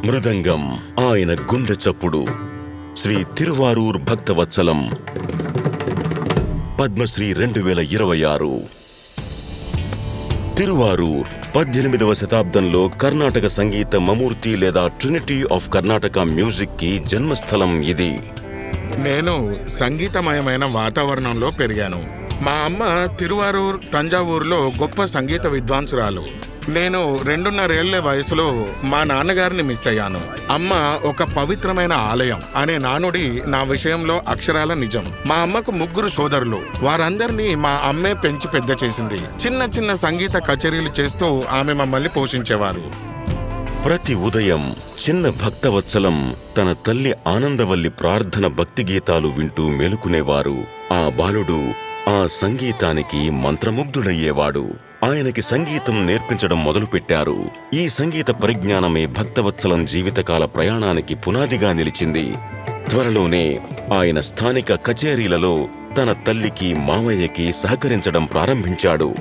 మృదంగం ఆయన గుండె చప్పుడు. శ్రీ తిరువారూర్ భక్తవత్సలం పద్మశ్రీ 2026. తిరువారూర్ 18వ శతాబ్దంలో కర్ణాటక సంగీత మమూర్తి లేదా ట్రినిటీ ఆఫ్ కర్ణాటక మ్యూజిక్ కి జన్మస్థలం ఇది. నేను సంగీతమయమైన వాతావరణంలో పెరిగాను. మా అమ్మ తిరువారూర్, తంజావూరులో గొప్ప సంగీత విద్వాంసురాలు. నేను 2.5 ఏళ్ల వయసులో మా నాన్నగారిని మిస్ అయ్యాను. అమ్మ ఒక పవిత్రమైన ఆలయం అనే నానుడి నా విషయంలో అక్షరాల నిజం. మా అమ్మకు 3 సోదరులు. వారందరినీ మా అమ్మే పెంచి పెద్ద చేసింది. చిన్న చిన్న సంగీత కచేరీలు చేస్తూ ఆమె మమ్మల్ని పోషించేవారు. ప్రతి ఉదయం చిన్న భక్తవత్సలం తన తల్లి ఆనందవల్లి ప్రార్థన భక్తి గీతాలు వింటూ మేలుకునేవారు. ఆ బాలుడు ఆ సంగీతానికి మంత్రముగ్ధుడయ్యేవాడు. ఆయనకి సంగీతం నేర్పించడం మొదలుపెట్టారు. ఈ సంగీత పరిజ్ఞానమే భక్తవత్సలం జీవితకాల ప్రయాణానికి పునాదిగా నిలిచింది. త్వరలోనే ఆయన స్థానిక కచేరీలలో తన తల్లికి, మామయ్యకి సహకరించడం ప్రారంభించాడు.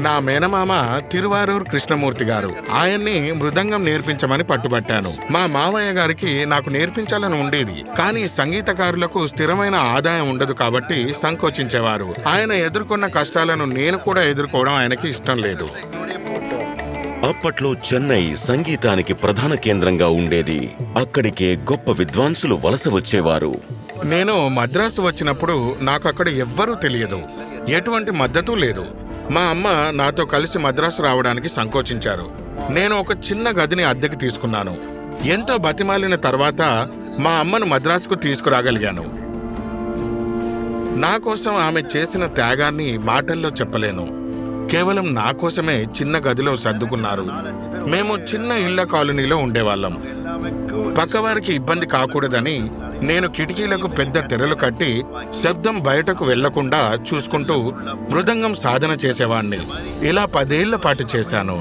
నా మేనమామ తిరువారూర్ కృష్ణమూర్తి గారు. ఆయన్ని మృదంగం నేర్పించమని పట్టుబట్టాను. మా మావయ్య గారికి నాకు నేర్పించాలని ఉండేది, కానీ సంగీతకారులకు స్థిరమైన ఆదాయం ఉండదు కాబట్టి సంకోచించేవారు. ఆయన ఎదుర్కొన్న కష్టాలను నేను కూడా ఎదుర్కోవడం ఆయనకి ఇష్టం లేదు. అప్పట్లో చెన్నై సంగీతానికి ప్రధాన కేంద్రంగా ఉండేది. అక్కడికే గొప్ప విద్వాంసులు వలస వచ్చేవారు. నేను మద్రాసు వచ్చినప్పుడు నాకు అక్కడ ఎవ్వరూ తెలియదు, ఎటువంటి మద్దతు లేదు. మా అమ్మ నాతో కలిసి మద్రాసు రావడానికి సంకోచించారు. నేను ఒక చిన్న గదిని అద్దెకి తీసుకున్నాను. ఎంతో బతిమాలిన తర్వాత మా అమ్మను మద్రాసుకు తీసుకురాగలిగాను. నా కోసం ఆమె చేసిన త్యాగాన్ని మాటల్లో చెప్పలేను. కేవలం నా కోసమే చిన్న గదిలో సర్దుకున్నారు. మేము చిన్న ఇళ్ల కాలనీలో ఉండేవాళ్ళం. పక్కవారికి ఇబ్బంది కాకూడదని నేను కిటికీలకు పెద్ద తెరలు కట్టి శబ్దం బయటకు వెళ్లకుండా చూసుకుంటూ మృదంగం సాధన చేసేవాణ్ణి. ఇలా 10 ఏళ్ల పాటు చేశాను.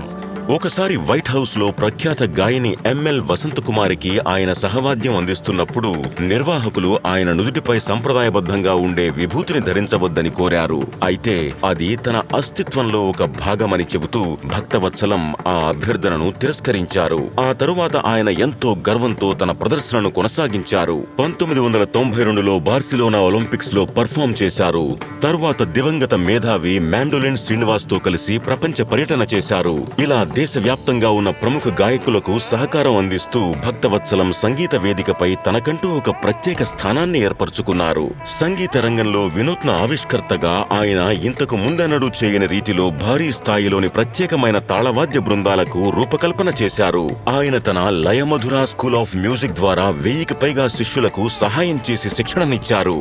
ఒకసారి వైట్ హౌస్ లో ప్రఖ్యాత గాయని ఎంఎల్ వసంతకుమారికి ఆయన సహవాద్యం అందిస్తున్నప్పుడు నిర్వాహకులు ఆయన నుదుటిపై సంప్రదాయబద్ధంగా ఉండే విభూతిని ధరించవద్దని కోరారు. అయితే అది తన అస్తిత్వంలో ఒక భాగమని చెబుతూ భక్తవత్సలం ఆ అభ్యర్థనను తిరస్కరించారు. ఆ తరువాత ఆయన ఎంతో గర్వంతో తన ప్రదర్శనను కొనసాగించారు. 1992లో బార్సిలోనా ఒలింపిక్స్ లో పర్ఫామ్ చేశారు. తరువాత దివంగత మేధావి మాండోలిన్ శ్రీనివాస్ తో కలిసి ప్రపంచ పర్యటన చేశారు. ఇలా దేశవ్యాప్తంగా ఉన్న ప్రముఖ గాయకులకు సహకారం అందిస్తూ భక్తవత్సలం సంగీత వేదికపై తనకంటూ ఒక ప్రత్యేక స్థానాన్ని ఏర్పరచుకున్నారు. సంగీత రంగంలో వినూత్న ఆవిష్కర్తగా ఆయన ఇంతకు ముందెన్నడూ చేయని రీతిలో భారీ స్థాయిలోని ప్రత్యేకమైన తాళవాద్య బృందాలకు రూపకల్పన చేశారు. ఆయన తన లయమధుర స్కూల్ ఆఫ్ మ్యూజిక్ ద్వారా 1000కి పైగా శిష్యులకు సహాయం చేసి శిక్షణనిచ్చారు.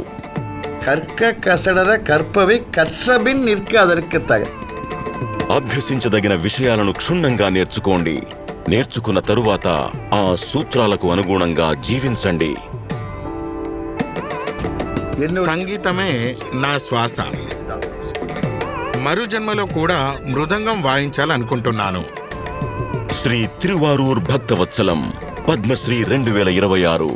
అభ్యసించదగిన విషయాలను క్షుణ్ణంగా నేర్చుకోండి. నేర్చుకున్న తరువాత ఆ సూత్రాలకు అనుగుణంగా జీవించండి. సంగీతమే నా శ్వాస. మరు జన్మలో కూడా మృదంగం వాయించాలనుకుంటున్నాను. శ్రీ తిరువారూర్ భక్తవత్సలం పద్మశ్రీ 2026.